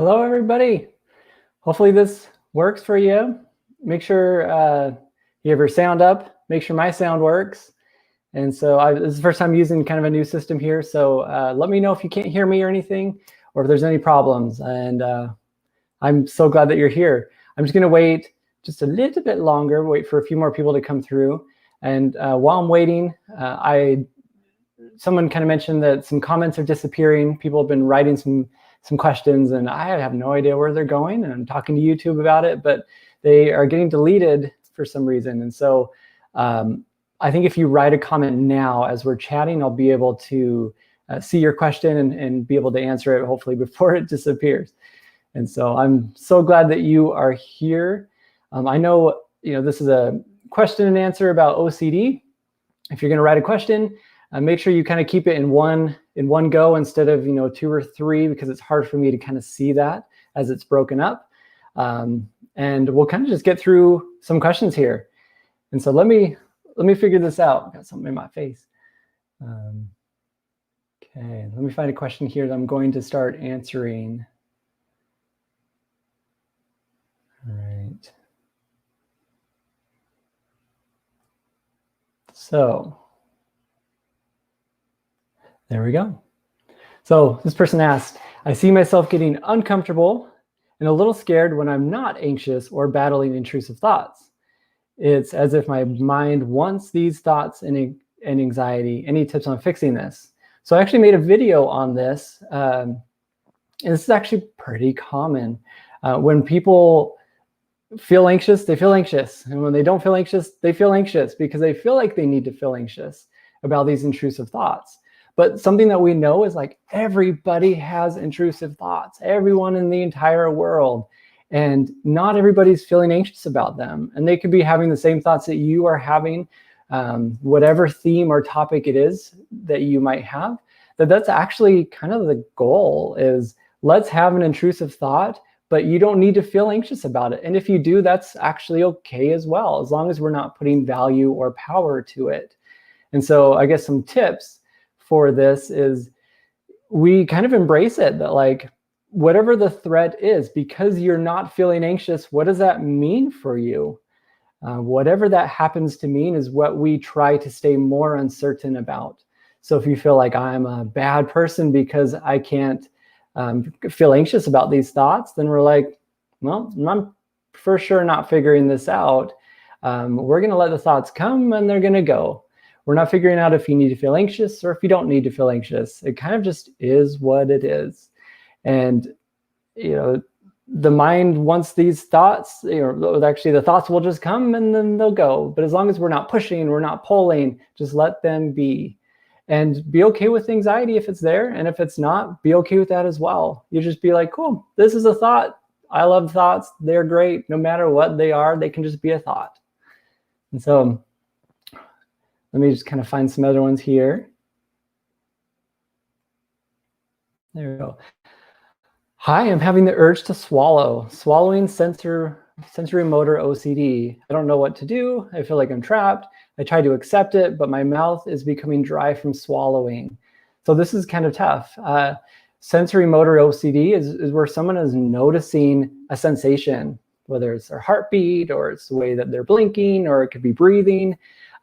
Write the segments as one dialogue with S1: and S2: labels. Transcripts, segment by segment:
S1: Hello, everybody. Hopefully this works for you. Make sure you have your sound up. Make sure my sound works. And so this is the first time using kind of a new system here. So let me know if you can't hear me or anything, or if there's any problems. And I'm so glad that you're here. I'm just going to wait just a little bit longer, wait for a few more people to come through. And while I'm waiting, someone kind of mentioned that some comments are disappearing. People have been writing some questions, and I have no idea where they're going. And I'm talking to YouTube about it, but they are getting deleted for some reason. And so I think if you write a comment now as we're chatting, I'll be able to see your question and be able to answer it, hopefully before it disappears. And so I'm so glad that you are here. I know, this is a question and answer about OCD. If you're going to write a question, make sure you kind of keep it in one go instead of 2 or 3, because it's hard for me to kind of see that as it's broken up. And we'll kind of just get through some questions here. And so let me figure this out. I've got something in my face. Okay, let me find a question here that I'm going to start answering. All right. So there we go. So this person asked, I see myself getting uncomfortable and a little scared when I'm not anxious or battling intrusive thoughts. It's as if my mind wants these thoughts and anxiety. Any tips on fixing this? So I actually made a video on this. And this is actually pretty common. When people feel anxious, they feel anxious. And when they don't feel anxious, they feel anxious because they feel like they need to feel anxious about these intrusive thoughts. But something that we know is like everybody has intrusive thoughts, everyone in the entire world, and not everybody's feeling anxious about them. And they could be having the same thoughts that you are having, whatever theme or topic it is that you might have. That's actually kind of the goal, is let's have an intrusive thought, but you don't need to feel anxious about it. And if you do, that's actually okay as well, as long as we're not putting value or power to it. And so I guess some tips for this is we kind of embrace it, that like whatever the threat is, because you're not feeling anxious, what does that mean for you? Whatever that happens to mean is what we try to stay more uncertain about. So if you feel like I'm a bad person because I can't feel anxious about these thoughts, then we're like, well, I'm for sure not figuring this out. We're going to let the thoughts come and they're going to go. We're not figuring out if you need to feel anxious or if you don't need to feel anxious. It kind of just is what it is. And, the mind wants these thoughts, actually the thoughts will just come and then they'll go. But as long as we're not pushing, we're not pulling, just let them be. And be okay with anxiety if it's there. And if it's not, be okay with that as well. You just be like, cool, this is a thought. I love thoughts. They're great. No matter what they are, they can just be a thought. And so let me just kind of find some other ones here. There we go. Hi, I'm having the urge to swallow. Swallowing sensorimotor OCD. I don't know what to do. I feel like I'm trapped. I try to accept it, but my mouth is becoming dry from swallowing. So this is kind of tough. Sensorimotor OCD is where someone is noticing a sensation, whether it's their heartbeat or it's the way that they're blinking, or it could be breathing.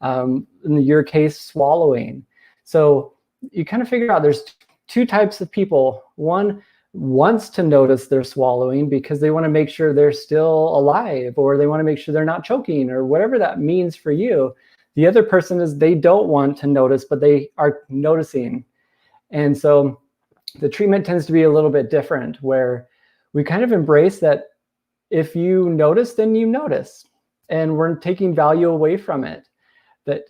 S1: In your case, swallowing. So you kind of figure out there's 2 types of people. One wants to notice they're swallowing because they want to make sure they're still alive, or they want to make sure they're not choking, or whatever that means for you. The other person is they don't want to notice, but they are noticing. And so the treatment tends to be a little bit different, where we kind of embrace that if you notice, then you notice, and we're taking value away from it. That,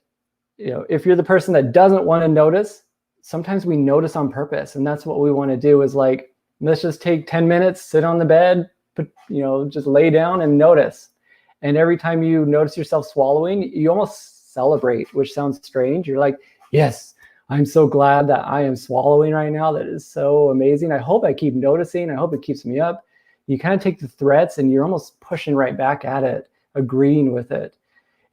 S1: if you're the person that doesn't want to notice, sometimes we notice on purpose. And that's what we want to do, is like, let's just take 10 minutes, sit on the bed, just lay down and notice. And every time you notice yourself swallowing, you almost celebrate, which sounds strange. You're like, yes, I'm so glad that I am swallowing right now. That is so amazing. I hope I keep noticing. I hope it keeps me up. You kind of take the threats and you're almost pushing right back at it, agreeing with it.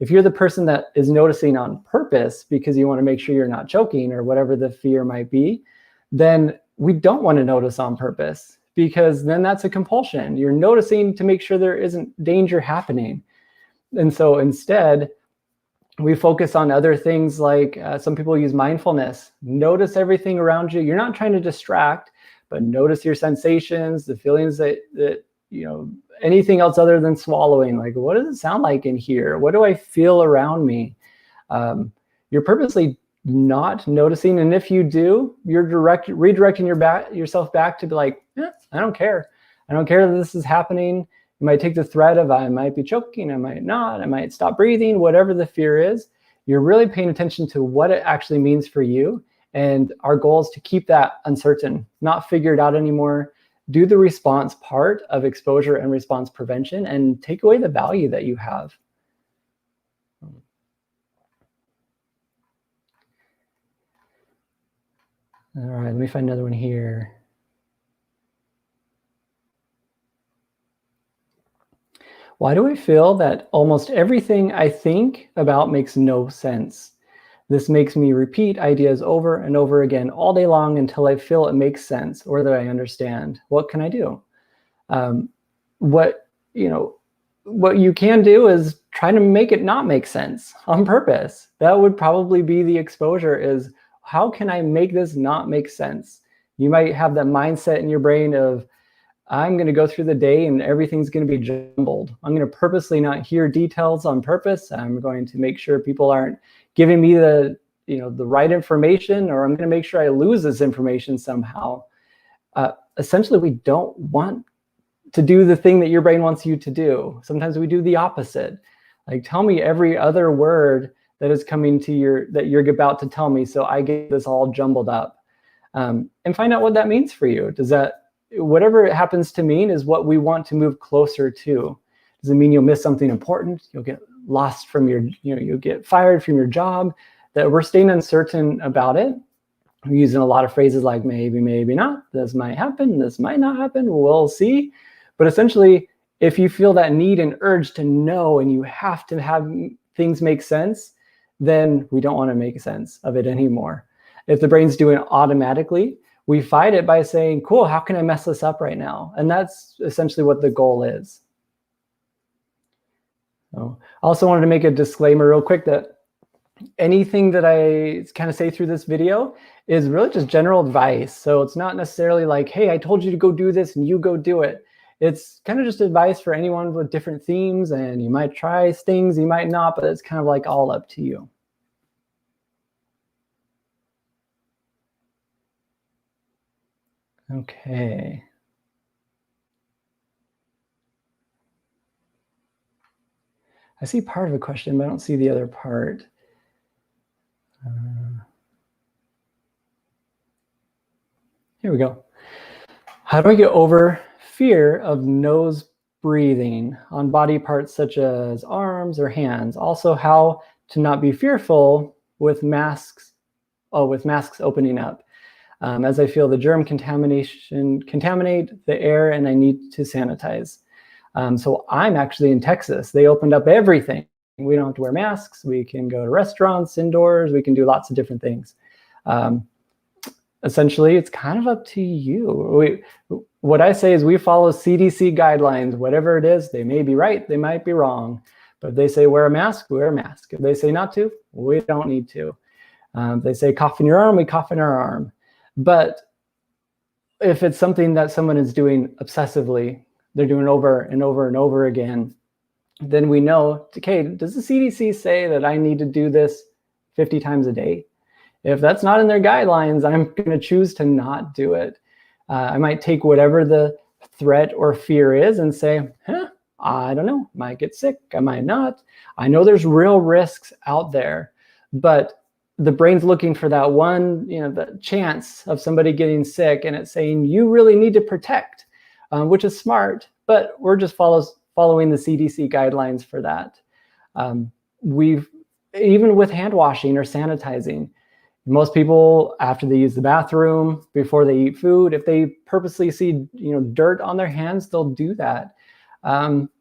S1: If you're the person that is noticing on purpose because you want to make sure you're not choking or whatever the fear might be, then we don't want to notice on purpose, because then that's a compulsion. You're noticing to make sure there isn't danger happening. And so instead, we focus on other things like some people use mindfulness. Notice everything around you. You're not trying to distract, but notice your sensations, the feelings that anything else other than swallowing. Like, what does it sound like in here? What do I feel around me? You're purposely not noticing. And if you do, you're redirecting yourself back to be like, I don't care. I don't care that this is happening. You might take the threat of I might be choking, I might not, I might stop breathing, whatever the fear is. You're really paying attention to what it actually means for you. And our goal is to keep that uncertain, not figure it out anymore. Do the response part of exposure and response prevention and take away the value that you have. All right, let me find another one here. Why do I feel that almost everything I think about makes no sense? This makes me repeat ideas over and over again all day long until I feel it makes sense or that I understand. What can I do? What you can do is try to make it not make sense on purpose. That would probably be the exposure, is how can I make this not make sense? You might have that mindset in your brain of, I'm going to go through the day and everything's going to be jumbled. I'm going to purposely not hear details on purpose. I'm going to make sure people aren't giving me the right information, or I'm going to make sure I lose this information somehow. Essentially, we don't want to do the thing that your brain wants you to do. Sometimes we do the opposite. Like, tell me every other word that is coming to that you're about to tell me, so I get this all jumbled up. And find out what that means for you. Whatever it happens to mean is what we want to move closer to. Does it mean you'll miss something important? You'll get lost from you'll get fired from your job? That we're staying uncertain about it. We're using a lot of phrases like maybe, maybe not. This might happen. This might not happen. We'll see. But essentially, if you feel that need and urge to know and you have to have things make sense, then we don't want to make sense of it anymore. If the brain's doing it automatically, we fight it by saying, cool, how can I mess this up right now? And that's essentially what the goal is. So I also wanted to make a disclaimer real quick that anything that I kind of say through this video is really just general advice. So it's not necessarily like, hey, I told you to go do this and you go do it. It's kind of just advice for anyone with different themes, and you might try things, you might not, but it's kind of like all up to you. Okay. I see part of a question, but I don't see the other part. Here we go. How do I get over fear of nose breathing on body parts such as arms or hands? Also, how to not be fearful with masks opening up. As I feel the germ contaminate the air and I need to sanitize. So I'm actually in Texas. They opened up everything. We don't have to wear masks. We can go to restaurants indoors. We can do lots of different things. Essentially, it's kind of up to you. What I say is we follow CDC guidelines. Whatever it is, they may be right, they might be wrong. But if they say wear a mask, we wear a mask. If they say not to, we don't need to. If they say cough in your arm, we cough in our arm. But if it's something that someone is doing obsessively, they're doing over and over and over again, then we know, okay, does the CDC say that I need to do this 50 times a day? If that's not in their guidelines, I'm going to choose to not do it. I might take whatever the threat or fear is and say, I don't know, I might get sick, I might not. I know there's real risks out there, but the brain's looking for that one, the chance of somebody getting sick, and it's saying you really need to protect, which is smart, but we're just following the CDC guidelines for that. Even with hand washing or sanitizing, most people, after they use the bathroom, before they eat food, if they purposely see dirt on their hands, they'll do that.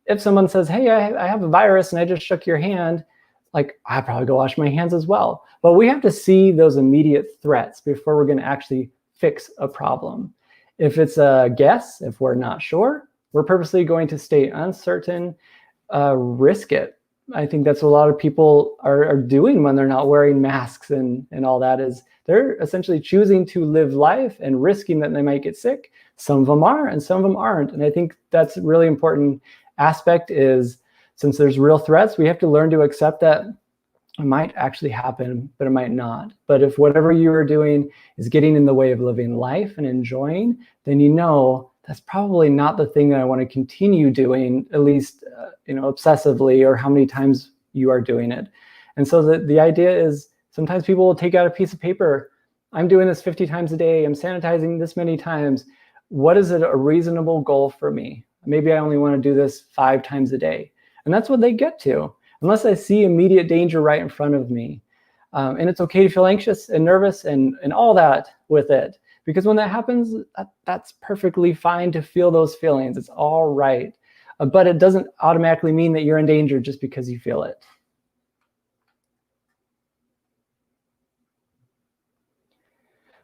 S1: If someone says, hey, I have a virus and I just shook your hand, like, I probably go wash my hands as well. But we have to see those immediate threats before we're going to actually fix a problem. If it's a guess, if we're not sure, we're purposely going to stay uncertain, risk it. I think that's what a lot of people are doing when they're not wearing masks and all that, is they're essentially choosing to live life and risking that they might get sick. Some of them are and some of them aren't. And I think that's a really important aspect, is since there's real threats, we have to learn to accept that it might actually happen, but it might not. But if whatever you are doing is getting in the way of living life and enjoying, then you know that's probably not the thing that I want to continue doing, at least obsessively, or how many times you are doing it. And so the idea is, sometimes people will take out a piece of paper. I'm doing this 50 times a day. I'm sanitizing this many times. What is a reasonable goal for me? Maybe I only want to do this 5 times a day. And that's what they get to, unless I see immediate danger right in front of me. And it's okay to feel anxious and nervous and all that with it. Because when that happens, that's perfectly fine to feel those feelings. It's all right. But it doesn't automatically mean that you're in danger just because you feel it.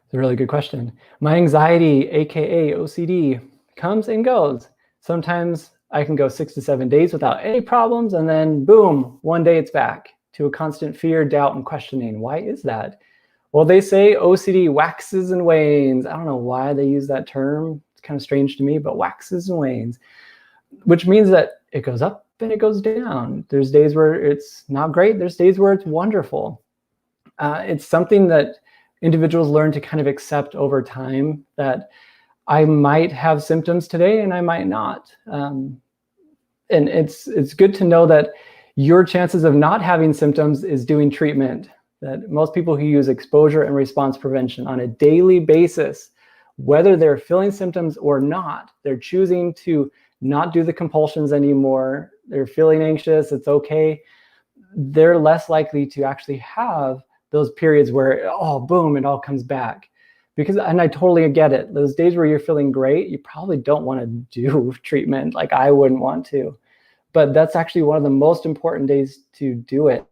S1: It's a really good question. My anxiety, AKA OCD, comes and goes. Sometimes I can go 6 to 7 days without any problems, and then boom, one day it's back to a constant fear, doubt, and questioning. Why is that? Well, they say OCD waxes and wanes. I don't know why they use that term. It's kind of strange to me, but waxes and wanes, which means that it goes up and it goes down. There's days where it's not great. There's days where it's wonderful. It's something that individuals learn to kind of accept over time, that I might have symptoms today and I might not. And it's good to know that your chances of not having symptoms is doing treatment. That most people who use exposure and response prevention on a daily basis, whether they're feeling symptoms or not, they're choosing to not do the compulsions anymore. They're feeling anxious, it's okay. They're less likely to actually have those periods where, oh, boom, it all comes back. Because, and I totally get it, those days where you're feeling great, you probably don't want to do treatment, like I wouldn't want to. But that's actually one of the most important days to do it,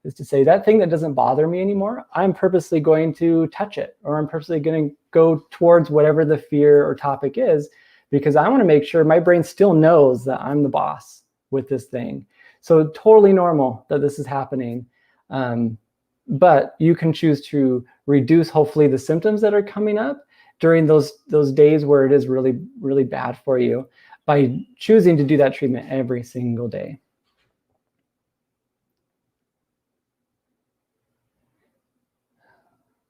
S1: is to say, that thing that doesn't bother me anymore, I'm purposely going to touch it, or I'm purposely going to go towards whatever the fear or topic is, because I want to make sure my brain still knows that I'm the boss with this thing. So totally normal that this is happening. But you can choose to reduce, hopefully, the symptoms that are coming up during those days where it is really, really bad for you, by choosing to do that treatment every single day.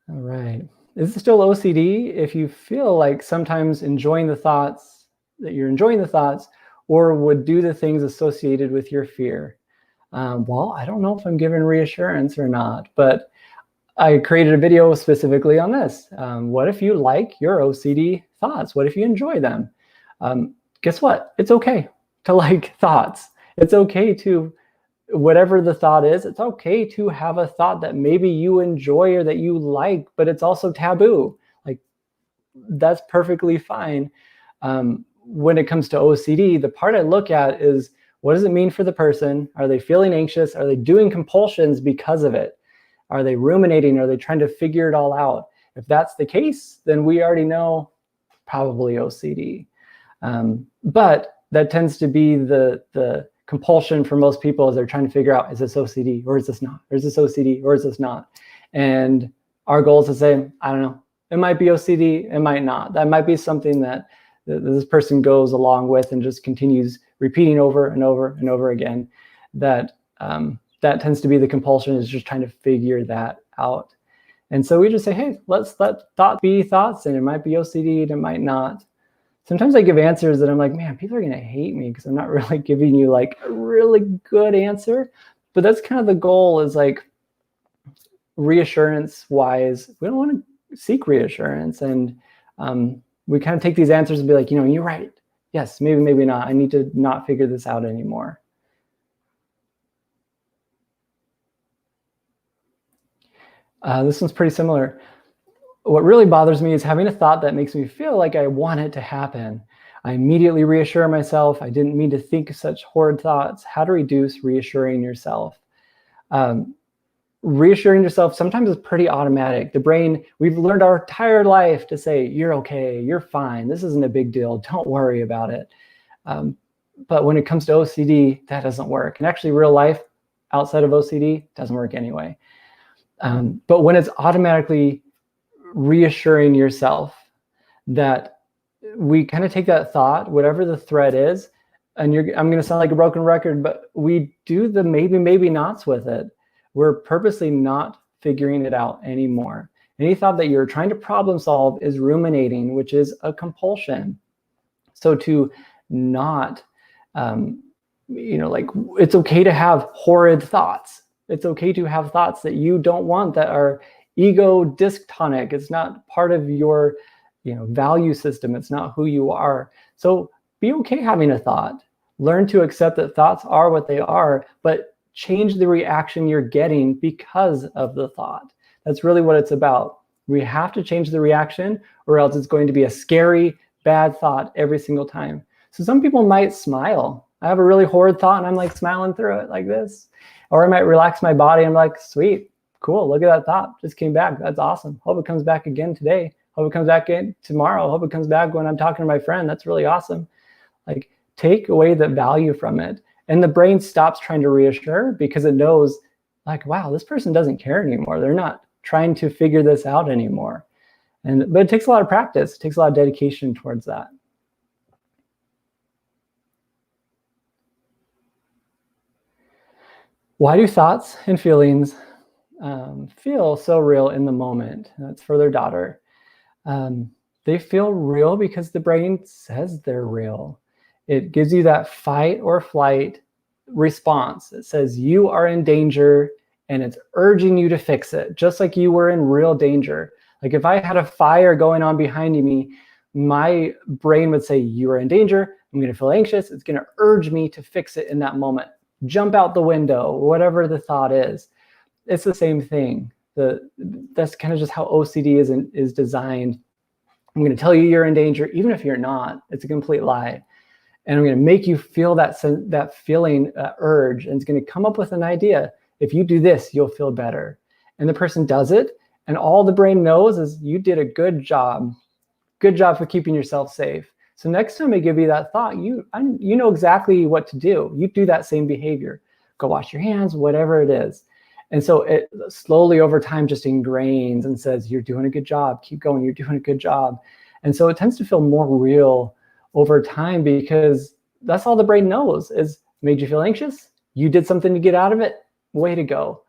S1: All right. Is it still OCD if you feel like sometimes enjoying the thoughts, that you're enjoying the thoughts, or would do the things associated with your fear? Well, I don't know if I'm giving reassurance or not, but I created a video specifically on this. What if you like your OCD thoughts? What if you enjoy them? Guess what? It's okay to like thoughts. It's okay to, whatever the thought is, it's okay to have a thought that maybe you enjoy or that you like, but it's also taboo. Like, that's perfectly fine. When it comes to OCD, the part I look at is, what does it mean for the person? Are they feeling anxious? Are they doing compulsions because of it? Are they ruminating? Are they trying to figure it all out? If that's the case, then we already know probably OCD. But that tends to be the compulsion for most people, as they're trying to figure out, is this OCD or is this not? Or is this OCD or is this not? And our goal is to say, I don't know, it might be OCD, it might not. That might be something that this person goes along with and just continues repeating over and over and over again. That tends to be the compulsion, is just trying to figure that out. And so we just say, hey, let's let thoughts be thoughts, and it might be OCD and it might not. Sometimes I give answers that I'm like, man, people are going to hate me because I'm not really giving you like a really good answer. But that's kind of the goal, is like, reassurance wise, we don't want to seek reassurance. And we kind of take these answers and be like, you're right. Yes, maybe, maybe not. I need to not figure this out anymore. This one's pretty similar. What really bothers me is having a thought that makes me feel like I want it to happen. I immediately reassure myself, I didn't mean to think such horrid thoughts. How to reduce reassuring yourself. reassuring yourself sometimes is pretty automatic. The brain, we've learned our entire life to say, you're okay, you're fine, this isn't a big deal, don't worry about it. But when it comes to OCD, that doesn't work. And actually real life outside of OCD doesn't work anyway. But when it's automatically reassuring yourself that we kind of take that thought, whatever the threat is, and I'm going to sound like a broken record, but we do the maybe nots with it. We're purposely not figuring it out anymore. Any thought that you're trying to problem solve is ruminating, which is a compulsion. So to not, like, it's okay to have horrid thoughts. It's okay to have thoughts that you don't want, that are ego dystonic. It's not part of your value system. It's not who you are. So be okay having a thought. Learn to accept that thoughts are what they are, but change the reaction you're getting because of the thought. That's really what it's about. We have to change the reaction, or else it's going to be a scary, bad thought every single time. So some people might smile. I have a really horrid thought and I'm like smiling through it like this. Or I might relax my body and I'm like, sweet, cool, look at that thought, just came back, that's awesome. Hope it comes back again today. Hope it comes back in tomorrow. Hope it comes back when I'm talking to my friend. That's really awesome. Like, take away the value from it. And the brain stops trying to reassure because it knows, like, wow, this person doesn't care anymore. They're not trying to figure this out anymore. But it takes a lot of practice. It takes a lot of dedication towards that. Why do thoughts and feelings feel so real in the moment? That's for their daughter. They feel real because the brain says they're real. It gives you that fight or flight response. It says you are in danger and it's urging you to fix it, just like you were in real danger. Like if I had a fire going on behind me, my brain would say, you are in danger. I'm going to feel anxious. It's going to urge me to fix it in that moment. Jump out the window, whatever the thought is. It's the same thing. That's kind of just how OCD is designed. I'm going to tell you you're in danger, even if you're not. It's a complete lie. And I'm going to make you feel that feeling, urge, and it's going to come up with an idea. If you do this, you'll feel better. And the person does it, and all the brain knows is you did a good job. Good job for keeping yourself safe. So next time I give you that thought, you know exactly what to do. You do that same behavior. Go wash your hands, whatever it is. And so it slowly over time just ingrains and says, you're doing a good job. Keep going. You're doing a good job. And so it tends to feel more real over time because that's all the brain knows is made you feel anxious. You did something to get out of it. Way to go.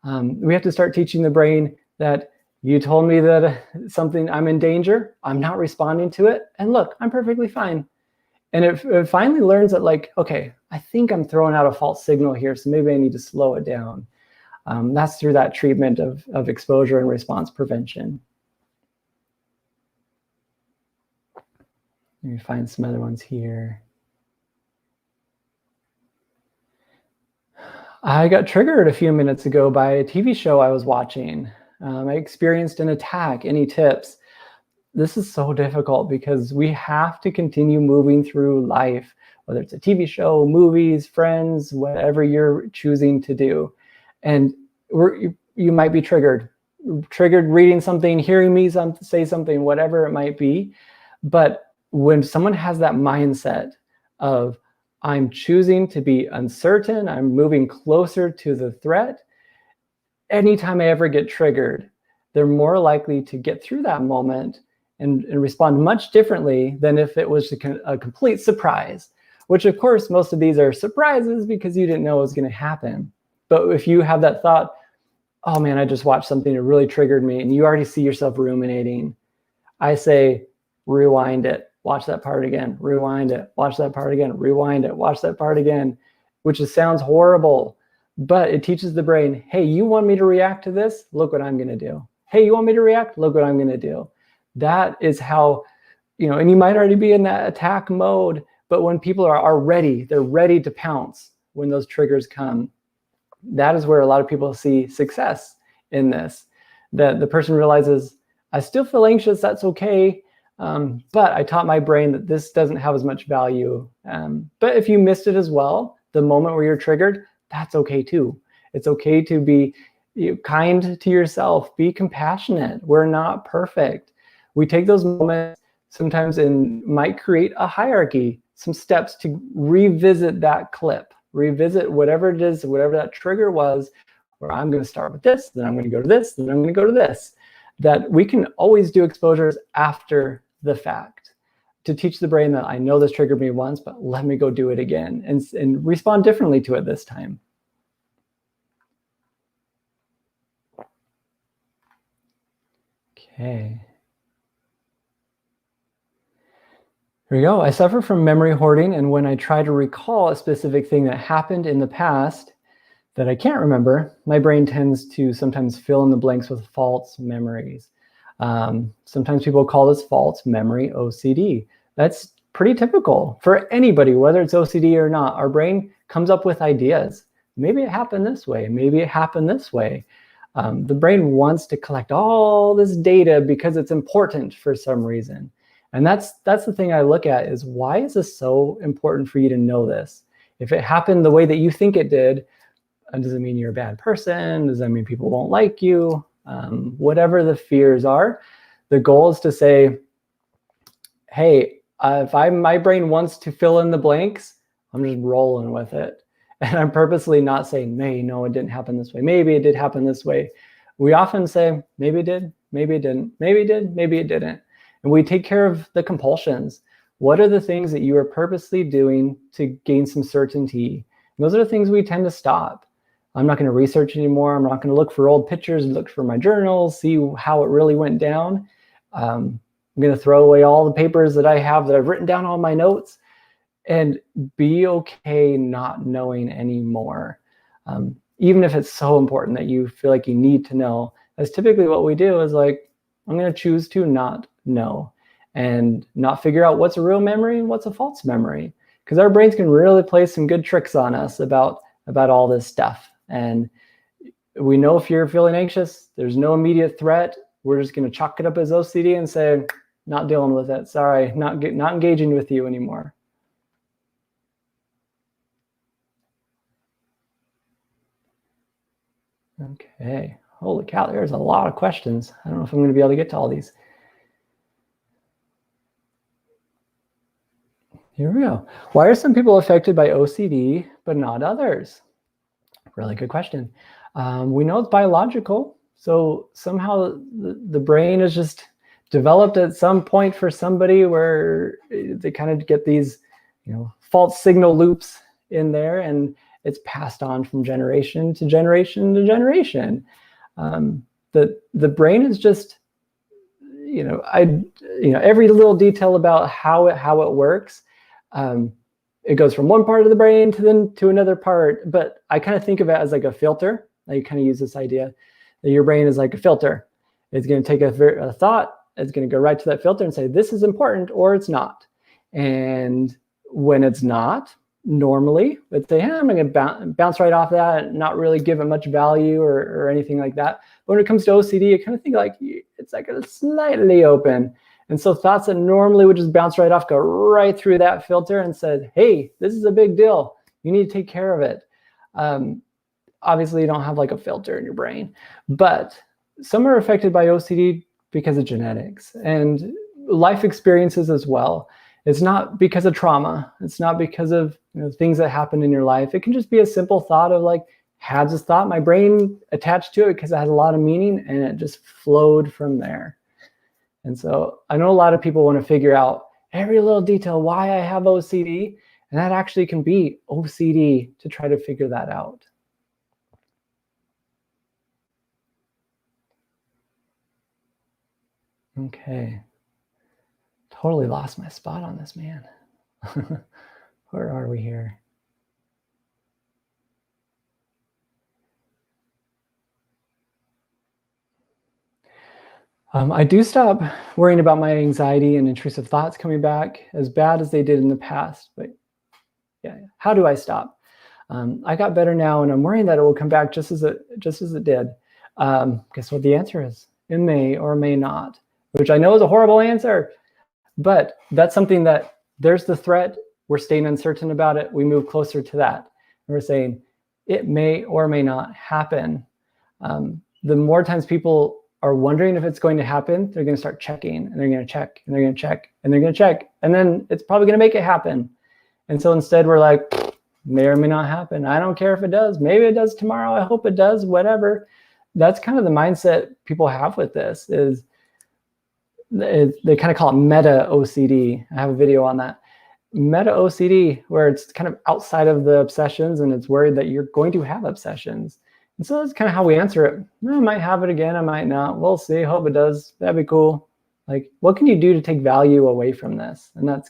S1: We have to start teaching the brain that you told me that I'm in danger. I'm not responding to it. And look, I'm perfectly fine. And it finally learns that, like, okay, I think I'm throwing out a false signal here. So maybe I need to slow it down. That's through that treatment of exposure and response prevention. Let me find some other ones here. I got triggered a few minutes ago by a TV show I was watching. I experienced an attack. Any tips? This is so difficult because we have to continue moving through life, whether it's a TV show, movies, friends, whatever you're choosing to do. And you might be triggered reading something, hearing me say something, whatever it might be. But when someone has that mindset of, I'm choosing to be uncertain, I'm moving closer to the threat, anytime I ever get triggered, they're more likely to get through that moment and respond much differently than if it was a complete surprise, which of course, most of these are surprises because you didn't know it was going to happen. But if you have that thought, oh man, I just watched something that really triggered me, and you already see yourself ruminating, I say, rewind it, watch that part again, rewind it, watch that part again, rewind it, watch that part again, which sounds horrible, but it teaches the brain, hey, you want me to react to this? Look what I'm going to do. Hey, you want me to react? Look what I'm going to do. That is how, and you might already be in that attack mode, but when people are ready, they're ready to pounce when those triggers come. That is where a lot of people see success in this, that the person realizes, I still feel anxious, that's okay, but I taught my brain that this doesn't have as much value. But if you missed it as well, the moment where you're triggered, that's okay too. It's okay to be kind to yourself, be compassionate. We're not perfect. We take those moments sometimes and might create a hierarchy, some steps to revisit that clip, revisit whatever it is, whatever that trigger was, where I'm going to start with this, then I'm going to go to this, then I'm going to go to this. That we can always do exposures after the fact to teach the brain that I know this triggered me once, but let me go do it again and respond differently to it this time. Okay. Here we go. I suffer from memory hoarding, and when I try to recall a specific thing that happened in the past that I can't remember, my brain tends to sometimes fill in the blanks with false memories. Sometimes people call this false memory OCD. That's pretty typical for anybody, whether it's OCD or not. Our brain comes up with ideas. Maybe it happened this way. Maybe it happened this way. The brain wants to collect all this data because it's important for some reason. And that's the thing I look at is, why is this so important for you to know this? If it happened the way that you think it did, does it mean you're a bad person? Does that mean people won't like you? Whatever the fears are, the goal is to say, hey, if my brain wants to fill in the blanks, I'm just rolling with it. And I'm purposely not saying, no, it didn't happen this way. Maybe it did happen this way. We often say, maybe it did, maybe it didn't, maybe it did, maybe it didn't. And we take care of the compulsions. What are the things that you are purposely doing to gain some certainty? And those are the things we tend to stop. I'm not going to research anymore. I'm not going to look for old pictures, look for my journals, see how it really went down. I'm going to throw away all the papers that I have that I've written down all my notes, and be okay not knowing anymore. Even if it's so important that you feel like you need to know, that's typically what we do, is like, I'm going to choose to not know and not figure out what's a real memory and what's a false memory, because our brains can really play some good tricks on us about all this stuff. And we know if you're feeling anxious, there's no immediate threat. We're just going to chalk it up as OCD and say, not dealing with it. Sorry, not engaging with you anymore. Okay. Holy cow, there's a lot of questions. I don't know if I'm going to be able to get to all these. Here we go. Why are some people affected by OCD, but not others? Really good question. We know it's biological. So somehow the brain is just developed at some point for somebody where they kind of get these, false signal loops in there, and it's passed on from generation to generation to generation. The brain is just, every little detail about how it works. It goes from one part of the brain to another part, but I kind of think of it as like a filter. I kind of use this idea that your brain is like a filter. It's going to take a thought, it's going to go right to that filter and say, this is important, or it's not. And when it's not, normally, let's say, I'm going to bounce right off that and not really give it much value or anything like that. But when it comes to OCD, I kind of think like it's like a slightly open. And so thoughts that normally would just bounce right off go right through that filter and said, hey, this is a big deal. You need to take care of it. Obviously, you don't have like a filter in your brain, but some are affected by OCD because of genetics and life experiences as well. It's not because of trauma. It's not because of things that happened in your life. It can just be a simple thought of like, had this thought, my brain attached to it because it has a lot of meaning, and it just flowed from there. And so I know a lot of people want to figure out every little detail why I have OCD, and that actually can be OCD to try to figure that out. Okay. Totally lost my spot on this, man. Where are we here? I do stop worrying about my anxiety and intrusive thoughts coming back as bad as they did in the past. But yeah, how do I stop? I got better now, and I'm worrying that it will come back just as it did. Guess what the answer is? It may or may not, which I know is a horrible answer. But that's something that there's the threat. We're staying uncertain about it. We move closer to that. And we're saying it may or may not happen. The more times people are wondering if it's going to happen, they're going to start checking, and they're going to check, and they're going to check, and they're going to check, and then it's probably going to make it happen. And so instead we're like, may or may not happen. I don't care if it does. Maybe it does tomorrow. I hope it does, whatever. That's kind of the mindset people have with this, is they kind of call it meta OCD. I have a video on that. Meta OCD, where it's kind of outside of the obsessions and it's worried that you're going to have obsessions. And so that's kind of how we answer it. I might have it again, I might not. We'll see, hope it does. That'd be cool. Like, what can you do to take value away from this? And that's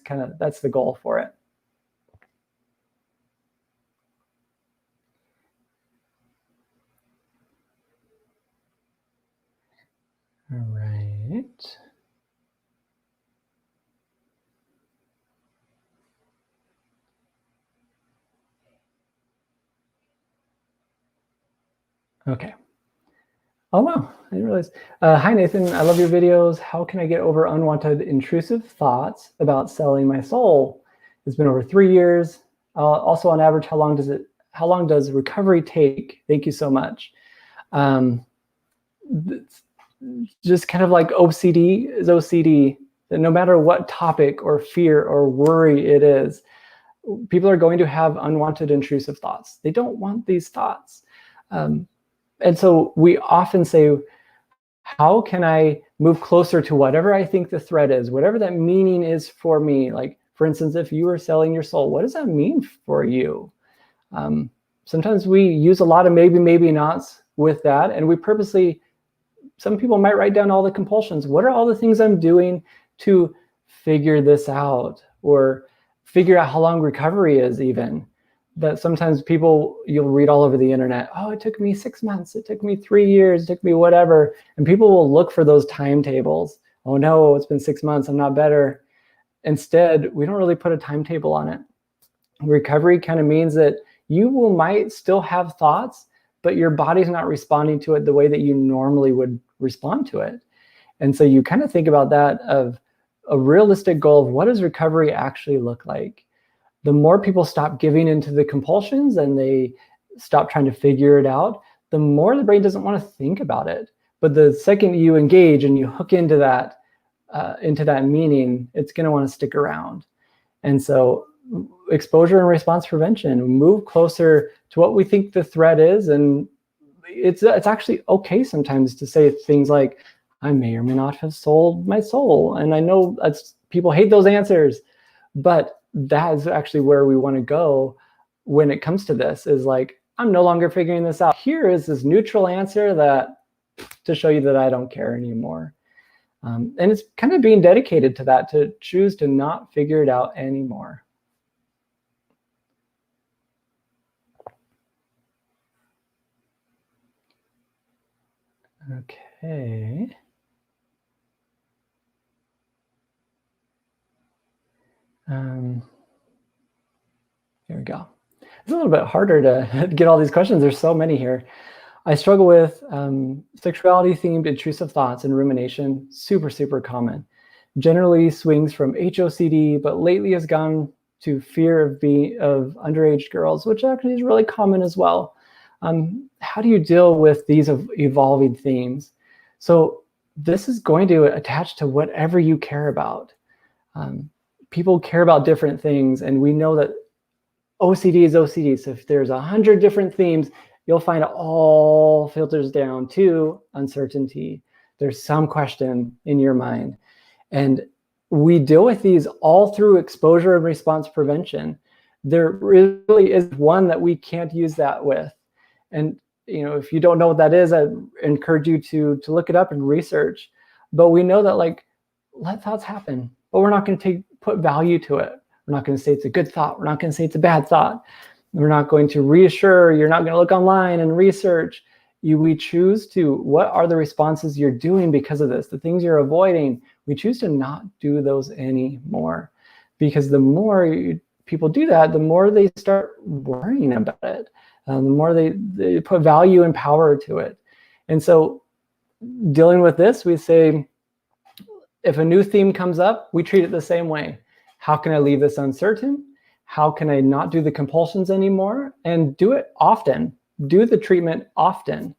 S1: the goal for it. All right. Okay. Oh, wow. I didn't realize. Hi, Nathan. I love your videos. How can I get over unwanted intrusive thoughts about selling my soul? It's been over 3 years. Also, on average, how long does recovery take? Thank you so much. Just kind of like OCD is OCD. No matter what topic or fear or worry it is, people are going to have unwanted intrusive thoughts. They don't want these thoughts. And so we often say, how can I move closer to whatever I think the threat is, whatever that meaning is for me? Like, for instance, if you were selling your soul, what does that mean for you? Sometimes we use a lot of maybe, maybe nots with that. And we purposely, some people might write down all the compulsions. What are all the things I'm doing to figure this out, or figure out how long recovery is even? That sometimes people, you'll read all over the internet, oh, it took me 6 months, it took me 3 years, it took me whatever. And people will look for those timetables. Oh no, it's been 6 months, I'm not better. Instead, we don't really put a timetable on it. Recovery kind of means that you might still have thoughts, but your body's not responding to it the way that you normally would respond to it. And so you kind of think about that, of a realistic goal of what does recovery actually look like? The more people stop giving into the compulsions and they stop trying to figure it out, the more the brain doesn't want to think about it. But the second you engage and you hook into that meaning, it's going to want to stick around. And so exposure and response prevention, move closer to what we think the threat is. And it's actually okay sometimes to say things like, I may or may not have sold my soul. And I know people hate those answers, but that is actually where we want to go when it comes to this, is like, I'm no longer figuring this out. Here is this neutral answer to show you that I don't care anymore. And it's kind of being dedicated to that, to choose to not figure it out anymore. Okay. Here we go. It's a little bit harder to get all these questions. There's so many here. I struggle with sexuality-themed intrusive thoughts and rumination. Super, super common. Generally swings from HOCD, but lately has gone to fear of underage girls, which actually is really common as well. How do you deal with these evolving themes? So this is going to attach to whatever you care about. People care about different things, and we know that OCD is OCD. So if there's 100 different themes, you'll find it all filters down to uncertainty. There's some question in your mind. And we deal with these all through exposure and response prevention. There really is one that we can't use that with. And if you don't know what that is, I encourage you to look it up and research. But we know that, like, let thoughts happen, but we're not going to put value to it. We're not going to say it's a good thought. We're not going to say it's a bad thought. We're not going to reassure. You're not going to look online and research. We choose to, what are the responses you're doing because of this? The things you're avoiding, we choose to not do those anymore. Because the more people do that, the more they start worrying about it. The more they put value and power to it. And so dealing with this, we say, if a new theme comes up, we treat it the same way. How can I leave this uncertain? How can I not do the compulsions anymore? And do it often. Do the treatment often.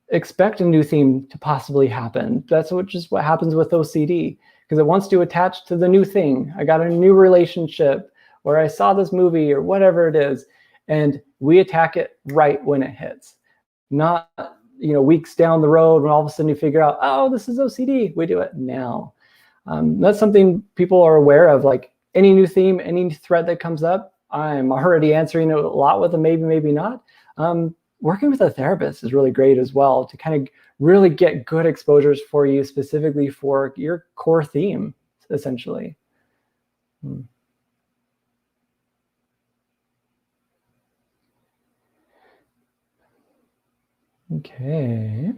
S1: expect a new theme to possibly happen. That's just what happens with OCD, because it wants to attach to the new thing. I got a new relationship, or I saw this movie, or whatever it is, and we attack it right when it hits. Not, weeks down the road when all of a sudden you figure out, oh, this is OCD. We do it now. That's something people are aware of. Like any new theme, any threat that comes up, I'm already answering it a lot with a maybe, maybe not. Working with a therapist is really great as well to kind of really get good exposures for you, specifically for your core theme, essentially. Okay.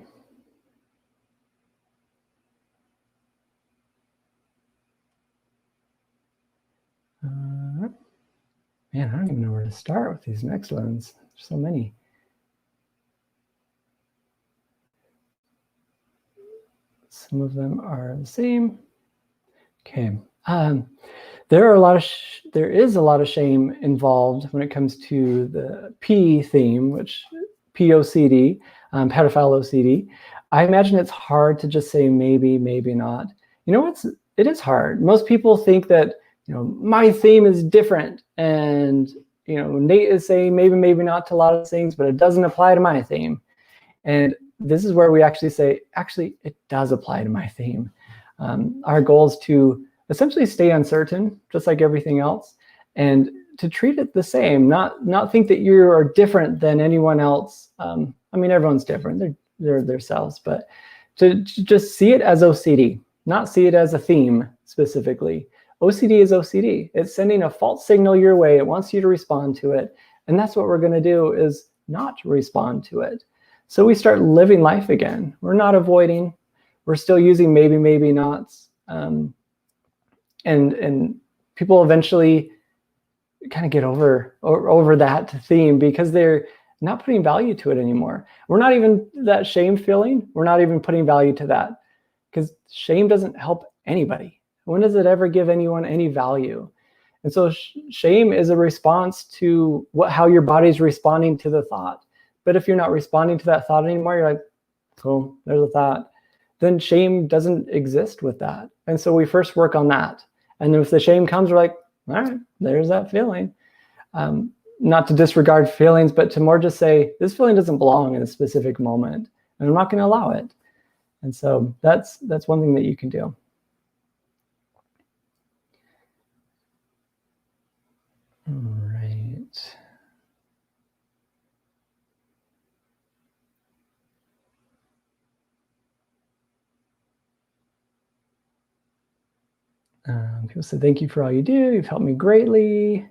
S1: Man, I don't even know where to start with these next ones. There's so many. Some of them are the same. Okay. There is a lot of shame involved when it comes to the P theme, which POCD, pedophile OCD. I imagine it's hard to just say maybe, maybe not. It is hard. Most people think that, my theme is different, and Nate is saying maybe, maybe not to a lot of things, but it doesn't apply to my theme. And this is where we actually say, actually, it does apply to my theme. Our goal is to essentially stay uncertain, just like everything else, and to treat it the same, not think that you are different than anyone else. Everyone's different, they're themselves, but to just see it as OCD, not see it as a theme specifically. OCD is OCD. It's sending a false signal your way. It wants you to respond to it. And that's what we're going to do, is not respond to it. So we start living life again. We're not avoiding. We're still using maybe, maybe nots. And people eventually kind of get over that theme because they're not putting value to it anymore. We're not even that shame feeling. We're not even putting value to that, because shame doesn't help anybody. When does it ever give anyone any value? And so shame is a response to how your body's responding to the thought. But if you're not responding to that thought anymore, you're like, oh, there's a thought. Then shame doesn't exist with that. And so we first work on that. And if the shame comes, we're like, all right, there's that feeling. Not to disregard feelings, but to more just say, this feeling doesn't belong in a specific moment, and I'm not going to allow it. And so that's one thing that you can do. All right. People said, thank you for all you do. You've helped me greatly.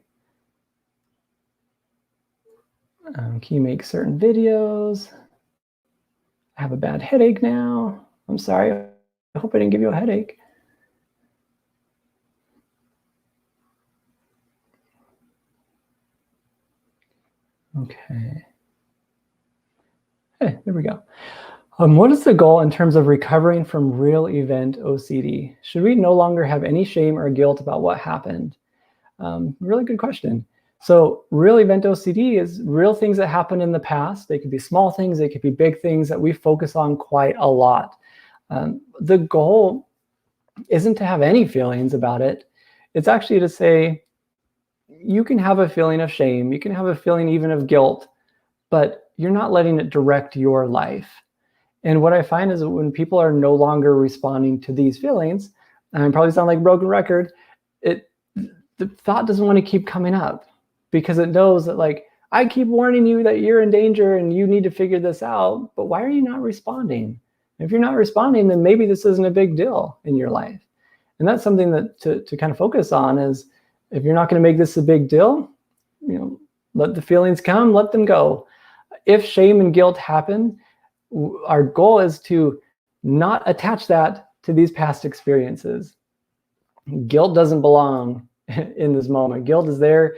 S1: Can you make certain videos? I have a bad headache now. I'm sorry. I hope I didn't give you a headache. Okay. Hey, there we go. What is the goal in terms of recovering from real event OCD? Should we no longer have any shame or guilt about what happened? Really good question. So real event OCD is real things that happened in the past. They could be small things, they could be big things that we focus on quite a lot. The goal isn't to have any feelings about it. It's actually to say, you can have a feeling of shame, you can have a feeling even of guilt, but you're not letting it direct your life. And what I find is that when people are no longer responding to these feelings, and I probably sound like a broken record, the thought doesn't want to keep coming up, because it knows that, like, I keep warning you that you're in danger and you need to figure this out, but why are you not responding? If you're not responding, then maybe this isn't a big deal in your life. And that's something that to kind of focus on is, if you're not going to make this a big deal, let the feelings come, let them go. If shame and guilt happen, our goal is to not attach that to these past experiences. Guilt doesn't belong in this moment. Guilt is there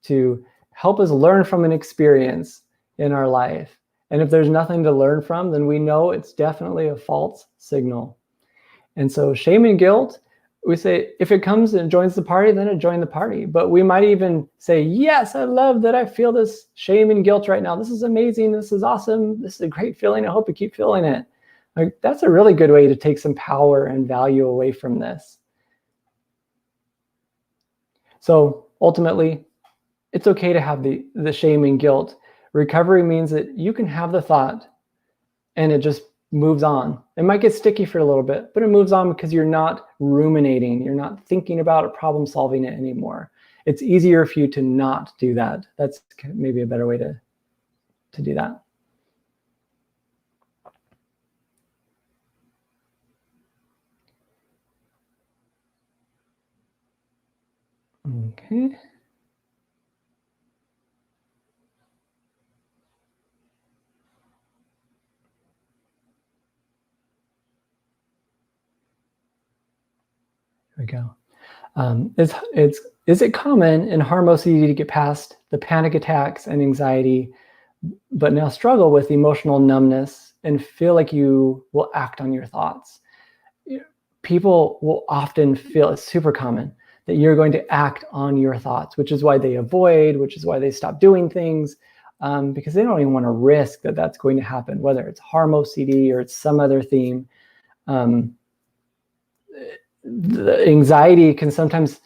S1: to help us learn from an experience in our life. And if there's nothing to learn from, then we know it's definitely a false signal. And so shame and guilt, we say, if it comes and joins the party, then it joined the party. But we might even say, yes, I love that I feel this shame and guilt right now. This is amazing. This is awesome. This is a great feeling. I hope you keep feeling it. Like, that's a really good way to take some power and value away from this. So ultimately, it's okay to have the shame and guilt. Recovery means that you can have the thought and it just moves on. It might get sticky for a little bit, but it moves on because you're not ruminating. You're not thinking about it, problem solving it anymore. It's easier for you to not do that. That's maybe a better way to do that. Okay. Here we go. Is it common in Harm OCD to get past the panic attacks and anxiety, but now struggle with emotional numbness and feel like you will act on your thoughts? People will often feel, it's super common, that you're going to act on your thoughts, which is why they avoid, which is why they stop doing things, because they don't even want to risk that that's going to happen, whether it's Harm OCD or it's some other theme. The anxiety can sometimes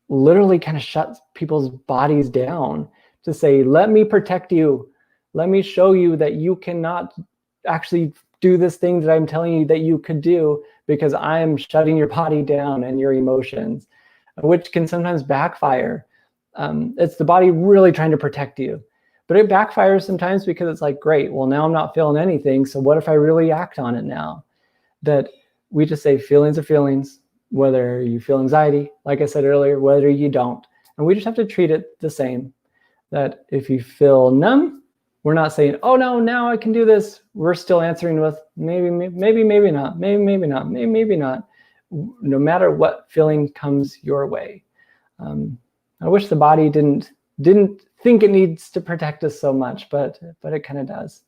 S1: literally kind of shut people's bodies down to say, let me protect you. Let me show you that you cannot actually do this thing that I'm telling you that you could do, because I'm shutting your body down and your emotions, which can sometimes backfire. It's the body really trying to protect you, but it backfires sometimes because it's like, great, well, now I'm not feeling anything. So what if I really act on it now? That we just say feelings are feelings, whether you feel anxiety, like I said earlier, whether you don't. And we just have to treat it the same. That if you feel numb, we're not saying, oh no, now I can do this. We're still answering with maybe, maybe not, maybe not, maybe not. No matter what feeling comes your way. I wish the body didn't think it needs to protect us so much, but it kind of does.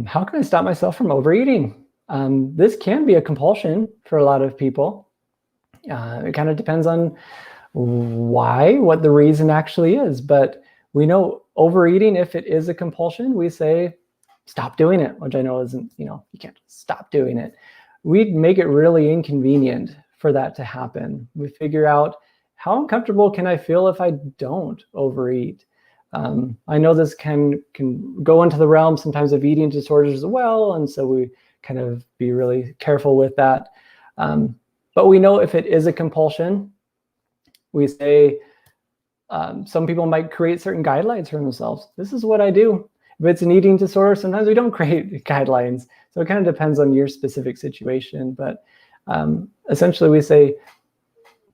S1: How can I stop myself from overeating? This can be a compulsion for a lot of people. It kind of depends on what the reason actually is, but we know overeating, if it is a compulsion, we say stop doing it, which I know isn't, you can't stop doing it. We'd make it really inconvenient for that to happen. We figure out, how uncomfortable can I feel if I don't overeat? I know this can go into the realm sometimes of eating disorders as well, and so we kind of be really careful with that. But we know if it is a compulsion, we say, some people might create certain guidelines for themselves. This is what I do. If it's an eating disorder, sometimes we don't create guidelines. So it kind of depends on your specific situation. But essentially we say,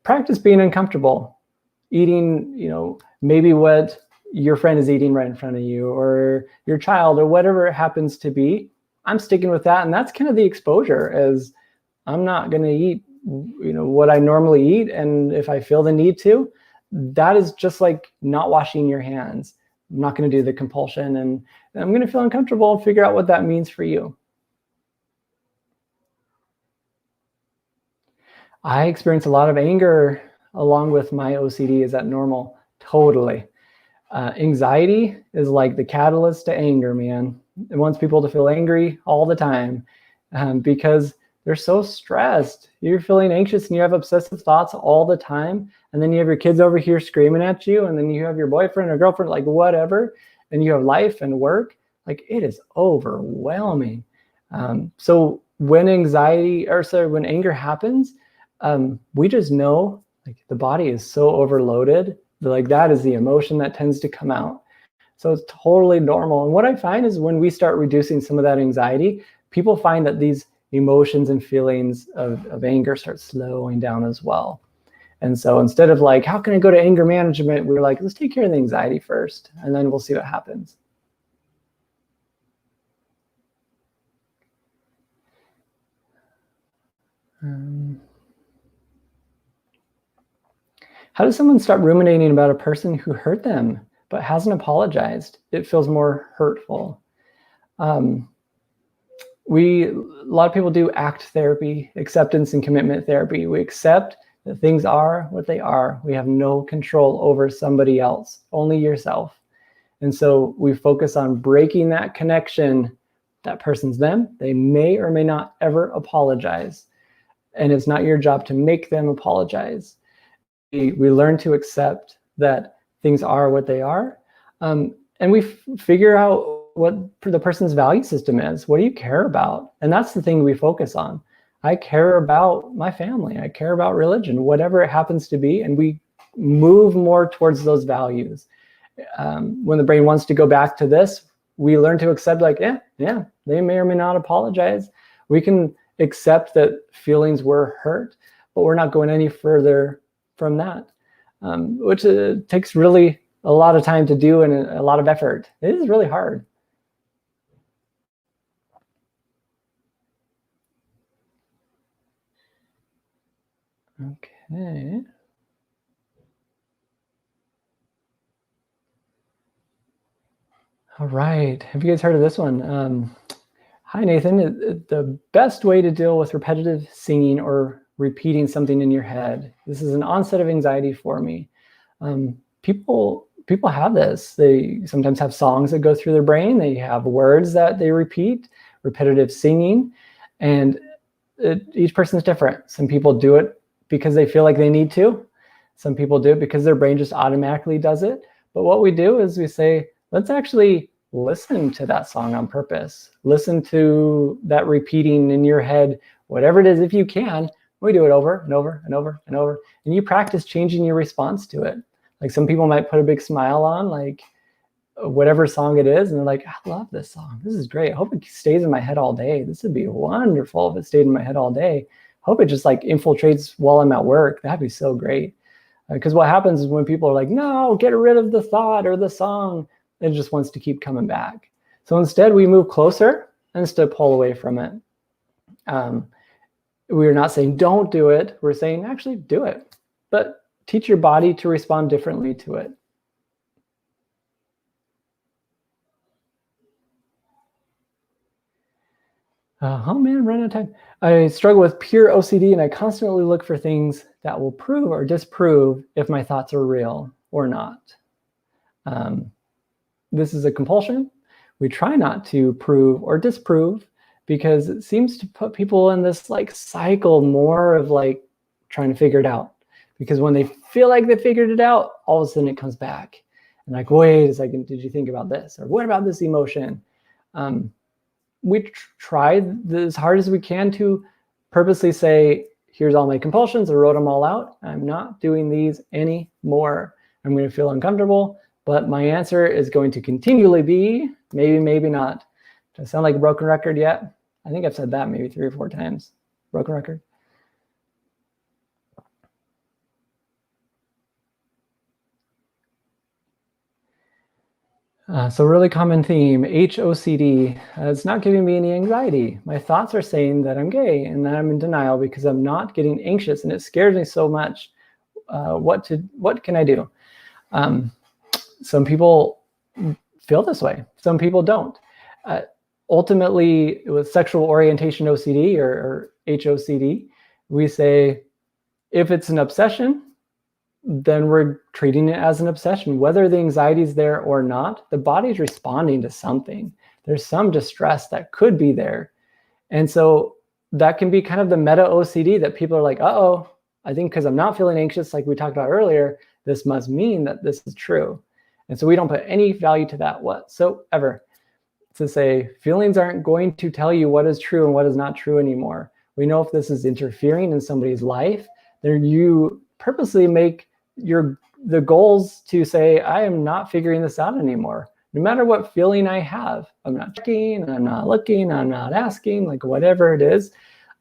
S1: practice being uncomfortable. Eating, maybe what your friend is eating right in front of you, or your child, or whatever it happens to be. I'm sticking with that. And that's kind of the exposure, as I'm not going to eat what I normally eat. And if I feel the need to, that is just like not washing your hands. I'm not going to do the compulsion, and I'm going to feel uncomfortable and figure out what that means for you. I experience a lot of anger along with my OCD. Is that normal? Totally. Anxiety is like the catalyst to anger, man. It wants people to feel angry all the time because they're so stressed. You're feeling anxious and you have obsessive thoughts all the time. And then you have your kids over here screaming at you. And then you have your boyfriend or girlfriend, like whatever. And you have life and work. Like, it is overwhelming. So when when anger happens, we just know, like, the body is so overloaded. Like, that is the emotion that tends to come out. So it's totally normal. And what I find is when we start reducing some of that anxiety, people find that these emotions and feelings of anger start slowing down as well. And so instead of like, how can I go to anger management? We're like, let's take care of the anxiety first, and then we'll see what happens. How does someone start ruminating about a person who hurt them but hasn't apologized? It feels more hurtful. A lot of people do ACT therapy, acceptance and commitment therapy. We accept that things are what they are. We have no control over somebody else, only yourself. And so we focus on breaking that connection. That person's them. They may or may not ever apologize. And it's not your job to make them apologize. We learn to accept that things are what they are. And we figure out what the person's value system is. What do you care about? And that's the thing we focus on. I care about my family. I care about religion, whatever it happens to be. And we move more towards those values. When the brain wants to go back to this, we learn to accept like, yeah, they may or may not apologize. We can accept that feelings were hurt, but we're not going any further from that, which takes really a lot of time to do and a lot of effort. It is really hard. Okay. All right. Have you guys heard of this one? Hi, Nathan. The best way to deal with repetitive singing or repeating something in your head. This is an onset of anxiety for me. People have this. They sometimes have songs that go through their brain. They have words that they repeat, repetitive singing, and each person is different. Some people do it because they feel like they need to. Some people do it because their brain just automatically does it. But what we do is we say, let's actually listen to that song on purpose. Listen to that repeating in your head, whatever it is, if you can. We do it over and over and over and over. And you practice changing your response to it. Like some people might put a big smile on, like whatever song it is, and they're like, I love this song. This is great. I hope it stays in my head all day. This would be wonderful if it stayed in my head all day. Hope it just like infiltrates while I'm at work. That'd be so great. Because what happens is when people are like, no, get rid of the thought or the song, it just wants to keep coming back. So instead we move closer and instead pull away from it. We're not saying don't do it. We're saying actually do it, but teach your body to respond differently to it. Oh man, run out of time. I struggle with pure OCD and I constantly look for things that will prove or disprove if my thoughts are real or not. This is a compulsion. We try not to prove or disprove because it seems to put people in this like cycle more of like trying to figure it out. Because when they feel like they figured it out, all of a sudden it comes back. And like, wait a second, did you think about this? Or what about this emotion? We try as hard as we can to purposely say, here's all my compulsions. I wrote them all out. I'm not doing these anymore. I'm going to feel uncomfortable, but my answer is going to continually be maybe, maybe not. Do I sound like a broken record yet? I think I've said that maybe 3 or 4 times. Broken record. So really common theme, HOCD. It's not giving me any anxiety. My thoughts are saying that I'm gay and that I'm in denial because I'm not getting anxious and it scares me so much. What can I do? Some people feel this way. Some people don't. Ultimately, with sexual orientation OCD or HOCD, we say if it's an obsession, then we're treating it as an obsession. Whether the anxiety is there or not, the body's responding to something. There's some distress that could be there. And so that can be kind of the meta OCD that people are like, uh-oh, I think because I'm not feeling anxious, like we talked about earlier, this must mean that this is true. And so we don't put any value to that whatsoever. To say feelings aren't going to tell you what is true and what is not true anymore. We know if this is interfering in somebody's life, then you purposely make the goals to say, I am not figuring this out anymore. No matter what feeling I have, I'm not checking, I'm not looking, I'm not asking, like whatever it is.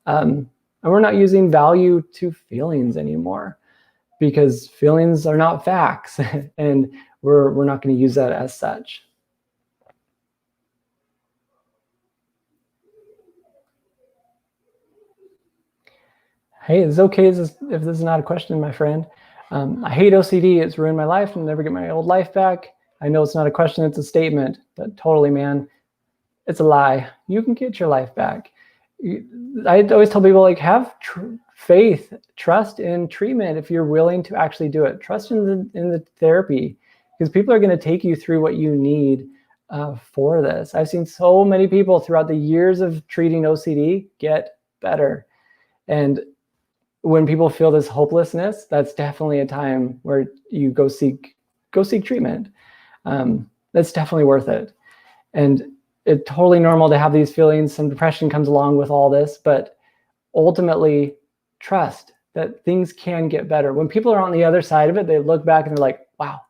S1: And we're not using value to feelings anymore because feelings are not facts and we're not going to use that as such. Hey, it's okay if this is not a question, my friend. I hate OCD. It's ruined my life. I'll never get my old life back. I know it's not a question, it's a statement, but totally, man. It's a lie. You can get your life back. I always tell people, like, have faith, trust in treatment if you're willing to actually do it. Trust in the therapy, because people are going to take you through what you need for this. I've seen so many people throughout the years of treating OCD get better. And when people feel this hopelessness, that's definitely a time where you go seek treatment. That's definitely worth it. And it's totally normal to have these feelings. Some depression comes along with all this, but ultimately trust that things can get better. When people are on the other side of it, they look back and they're like, wow,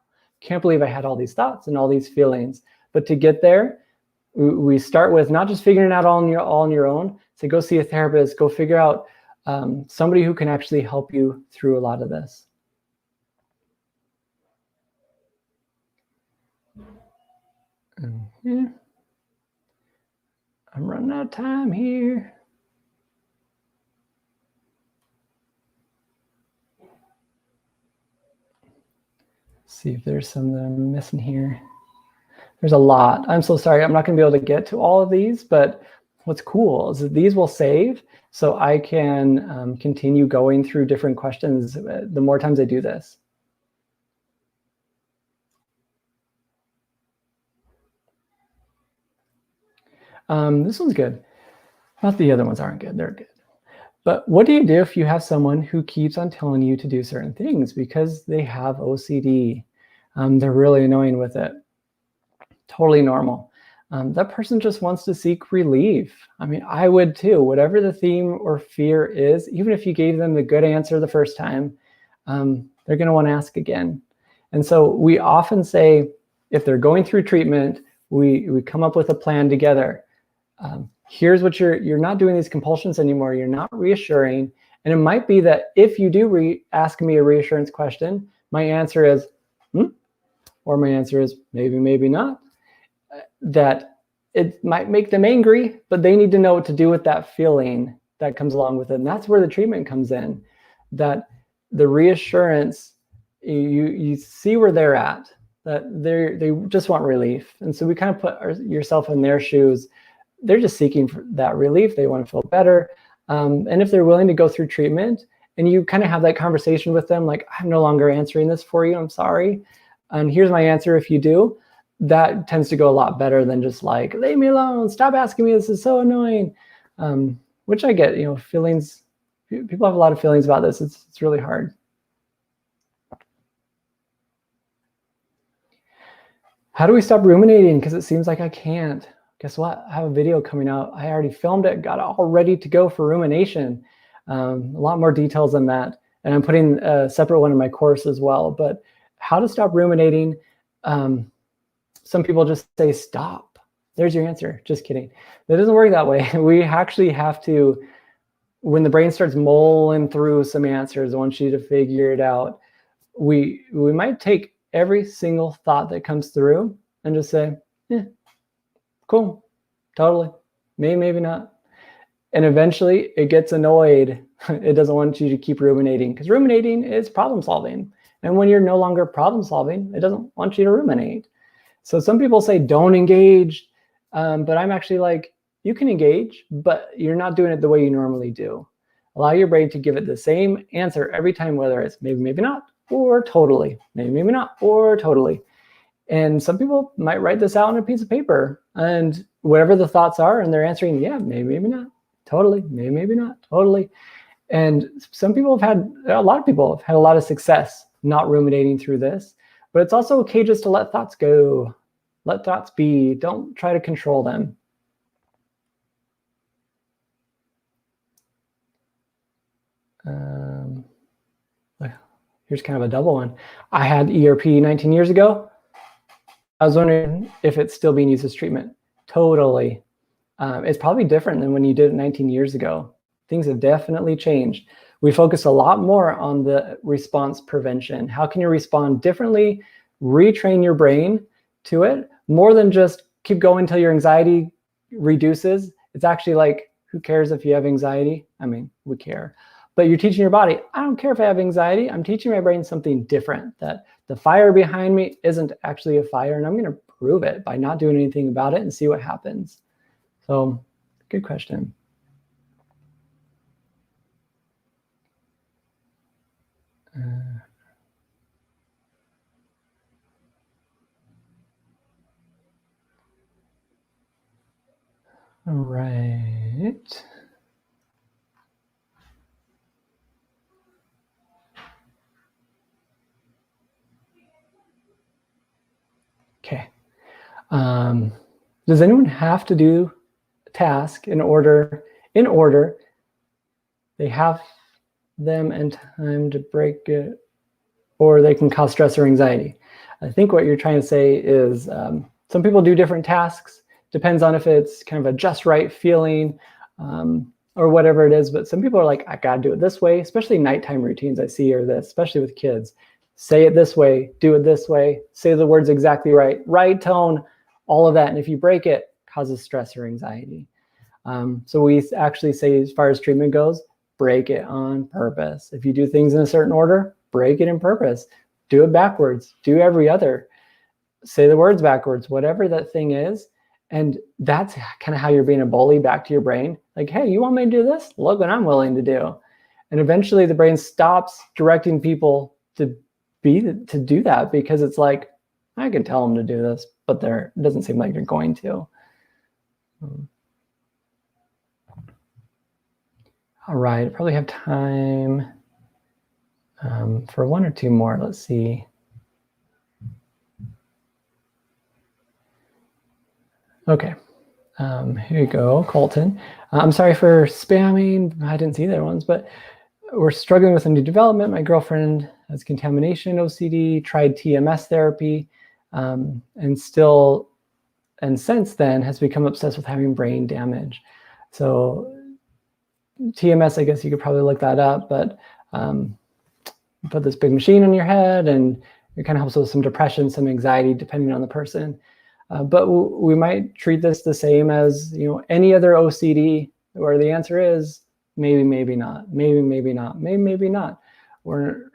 S1: can't believe I had all these thoughts and all these feelings. But to get there, we start with not just figuring it out all on your own. So go see a therapist, go figure out somebody who can actually help you through a lot of this. I'm running out of time here. See if there's some that I'm missing here. There's a lot. I'm so sorry. I'm not going to be able to get to all of these, but what's cool is that these will save, so I can continue going through different questions the more times I do this. This one's good. Not the other ones aren't good. They're good. But what do you do if you have someone who keeps on telling you to do certain things because they have OCD? They're really annoying with it. Totally normal. That person just wants to seek relief. I mean, I would too. Whatever the theme or fear is, even if you gave them the good answer the first time, they're going to want to ask again. And so we often say, if they're going through treatment, we come up with a plan together. Here's what you're not doing these compulsions anymore. You're not reassuring. And it might be that if you do ask me a reassurance question, my answer is, or my answer is maybe, maybe not. That it might make them angry, but they need to know what to do with that feeling that comes along with it. And that's where the treatment comes in. That the reassurance, you see where they're at, that they just want relief. And so we kind of put yourself in their shoes. They're just seeking for that relief. They want to feel better. And if they're willing to go through treatment and you kind of have that conversation with them, like, I'm no longer answering this for you, I'm sorry. And here's my answer if you do, that tends to go a lot better than just like, leave me alone, stop asking me, this is so annoying. Which I get, feelings, people have a lot of feelings about this. It's really hard. How do we stop ruminating? Because it seems like I can't. Guess what? I have a video coming out. I already filmed it, got it all ready to go for rumination. A lot more details than that. And I'm putting a separate one in my course as well. But how to stop ruminating. Some people just say, stop. There's your answer. Just kidding. It doesn't work that way. We actually have to, when the brain starts mulling through some answers, I want you to figure it out. We might take every single thought that comes through and just say, yeah, cool, totally, maybe not. And eventually it gets annoyed. It doesn't want you to keep ruminating, because ruminating is problem solving. And when you're no longer problem solving, it doesn't want you to ruminate. So some people say don't engage, but I'm actually like, you can engage, but you're not doing it the way you normally do. Allow your brain to give it the same answer every time, whether it's maybe, maybe not, or totally, maybe, maybe not, or totally. And some people might write this out on a piece of paper, and whatever the thoughts are, and they're answering, yeah, maybe, maybe not, totally, maybe, maybe not, totally. And some people have had, a lot of people have had a lot of success not ruminating through this, but it's also okay just to let thoughts go, let thoughts be, don't try to control them. Here's kind of a double one. I had ERP 19 years ago. I was wondering if it's still being used as treatment. Totally. It's probably different than when you did it 19 years ago. Things have definitely changed. We focus a lot more on the response prevention. How can you respond differently? Retrain your brain to it, more than just keep going until your anxiety reduces. It's actually like, who cares if you have anxiety? I mean, we care. But you're teaching your body, I don't care if I have anxiety. I'm teaching my brain something different, that the fire behind me isn't actually a fire, and I'm going to prove it by not doing anything about it and see what happens. So good question. All right. Okay. Does anyone have to do a task in order they have them and time to break it, or they can cause stress or anxiety? I think what you're trying to say is some people do different tasks. Depends on if it's kind of a just right feeling or whatever it is. But some people are like, I got to do it this way, especially nighttime routines I see are this, especially with kids. Say it this way, do it this way, say the words exactly right, right tone, all of that. And if you break it, causes stress or anxiety. So we actually say, as far as treatment goes, break it on purpose. If you do things in a certain order, break it in purpose. Do it backwards. Do every other. Say the words backwards, whatever that thing is. And that's kind of how you're being a bully back to your brain. Like, hey, you want me to do this? Look what I'm willing to do. And eventually the brain stops directing people to do that, because it's like, I can tell them to do this, but it doesn't seem like they're going to. All right, I probably have time for one or two more. Let's see. Okay, here you go, Colton. I'm sorry for spamming. I didn't see the other ones, but we're struggling with a new development. My girlfriend has contamination OCD, tried TMS therapy, and since then has become obsessed with having brain damage. So TMS, I guess you could probably look that up, but put this big machine on your head, and it kind of helps with some depression, some anxiety, depending on the person. But we might treat this the same as any other OCD, where the answer is maybe, maybe not, maybe, maybe not, maybe, maybe not. We're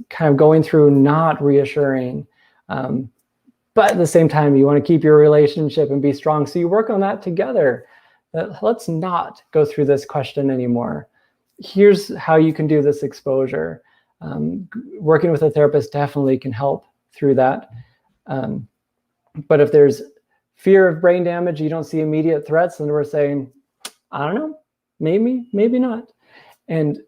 S1: kind of going through not reassuring, but at the same time, you want to keep your relationship and be strong. So you work on that together. Let's not go through this question anymore. Here's how you can do this exposure. Working with a therapist definitely can help through that. But if there's fear of brain damage, you don't see immediate threats, then we're saying, I don't know, maybe, maybe not. And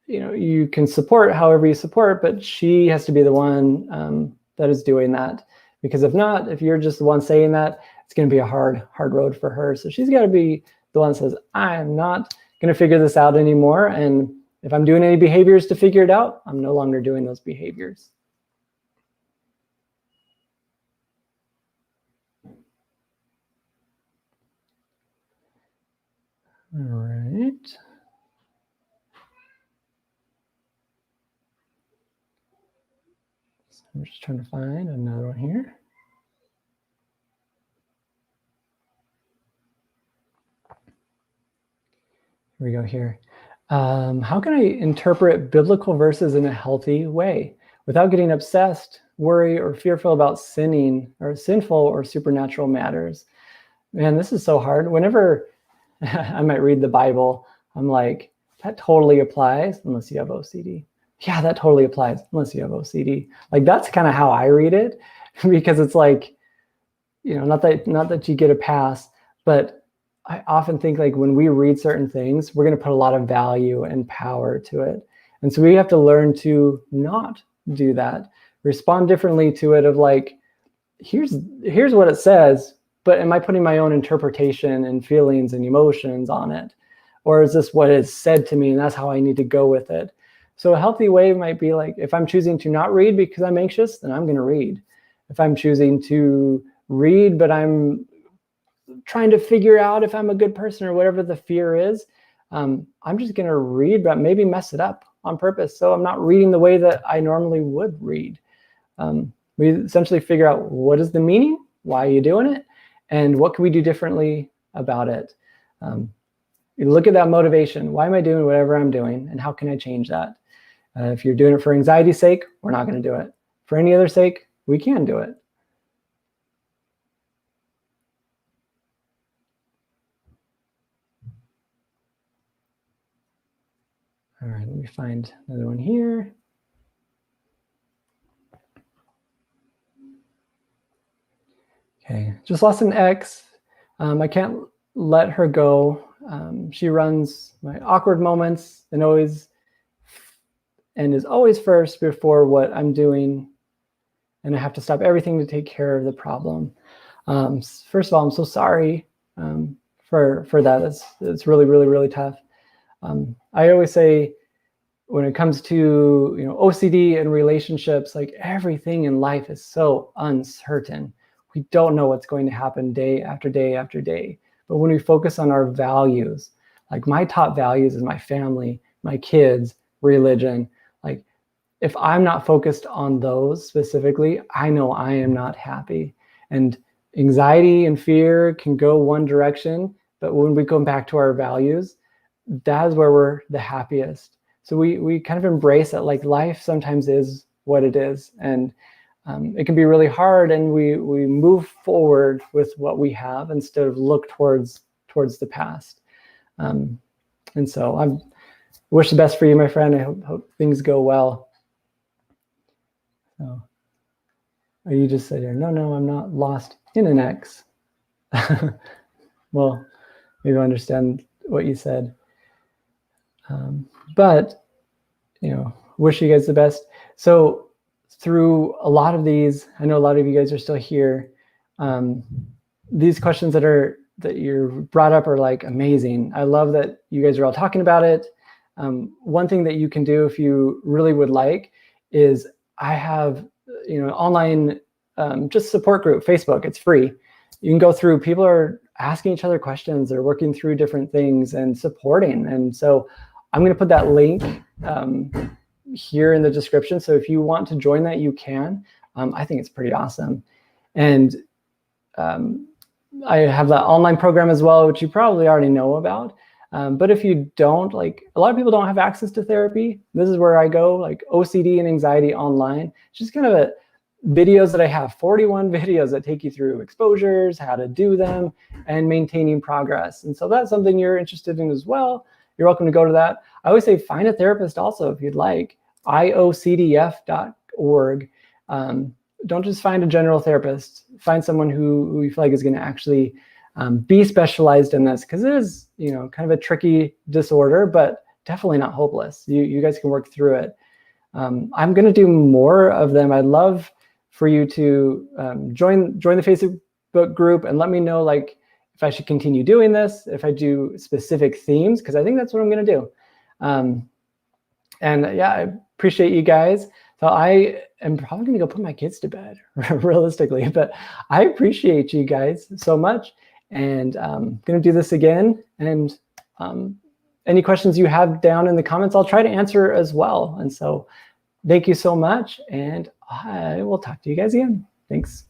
S1: you can support however you support, but she has to be the one that is doing that. Because if not, if you're just the one saying that, it's going to be a hard road for her. So she's got to be the one that says, I'm not going to figure this out anymore. And if I'm doing any behaviors to figure it out, I'm no longer doing those behaviors. All right. So I'm just trying to find another one here. Here we go here. How can I interpret biblical verses in a healthy way without getting obsessed, worried, or fearful about sinning or sinful or supernatural matters? Man, this is so hard. Whenever I might read the Bible, I'm like, that totally applies unless you have OCD. Yeah, that totally applies unless you have OCD. Like, that's kind of how I read it, because it's like, not that you get a pass, but I often think, like, when we read certain things, we're going to put a lot of value and power to it. And so we have to learn to not do that, respond differently to it, of like, here's what it says, but am I putting my own interpretation and feelings and emotions on it? Or is this what is said to me and that's how I need to go with it? So a healthy way might be like, if I'm choosing to not read because I'm anxious, then I'm going to read. If I'm choosing to read, but I'm trying to figure out if I'm a good person or whatever the fear is, I'm just going to read, but maybe mess it up on purpose. So I'm not reading the way that I normally would read. We essentially figure out, what is the meaning? Why are you doing it? And what can we do differently about it? You look at that motivation. Why am I doing whatever I'm doing? And how can I change that? If you're doing it for anxiety's sake, we're not going to do it. For any other sake, we can do it. All right, let me find another one here. Okay, just lost an ex. I can't let her go. She runs my awkward moments and is always first before what I'm doing. And I have to stop everything to take care of the problem. First of all, I'm so sorry for that. It's really, really, really tough. I always say, when it comes to OCD and relationships, like everything in life is so uncertain. We don't know what's going to happen day after day after day. But when we focus on our values, like my top values is my family, my kids, religion. Like if I'm not focused on those specifically, I know I am not happy. And anxiety and fear can go one direction, but when we go back to our values, that is where we're the happiest. So we kind of embrace that, like life sometimes is what it is, and it can be really hard, and we move forward with what we have instead of look towards the past. And so I wish the best for you, my friend. I hope things go well. So, you just said here, no, I'm not lost in an ex. Well, maybe I understand what you said. But, wish you guys the best. So through a lot of these, I know a lot of you guys are still here. These questions that you're brought up are like amazing. I love that you guys are all talking about it. One thing that you can do if you really would like is I have, online just support group, Facebook, it's free. You can go through, people are asking each other questions, they're working through different things and supporting. And so I'm going to put that link here in the description. So if you want to join that, you can. I think it's pretty awesome. And I have that online program as well, which you probably already know about. But if you don't, like a lot of people don't have access to therapy. This is where I go, like OCD and anxiety online. It's just kind of videos that I have, 41 videos that take you through exposures, how to do them, and maintaining progress. And so that's something you're interested in as well. You're welcome to go to that. I always say find a therapist also if you'd like, iocdf.org. Don't just find a general therapist. Find someone who you feel like is going to actually be specialized in this, because it is, kind of a tricky disorder, but definitely not hopeless. You guys can work through it. I'm going to do more of them. I'd love for you to join the Facebook group and let me know, like, if I should continue doing this, if I do specific themes, because I think that's what I'm going to do. And yeah, I appreciate you guys. So I am probably going to go put my kids to bed, realistically, but I appreciate you guys so much. And I'm going to do this again. And any questions you have down in the comments, I'll try to answer as well. And so thank you so much. And I will talk to you guys again. Thanks.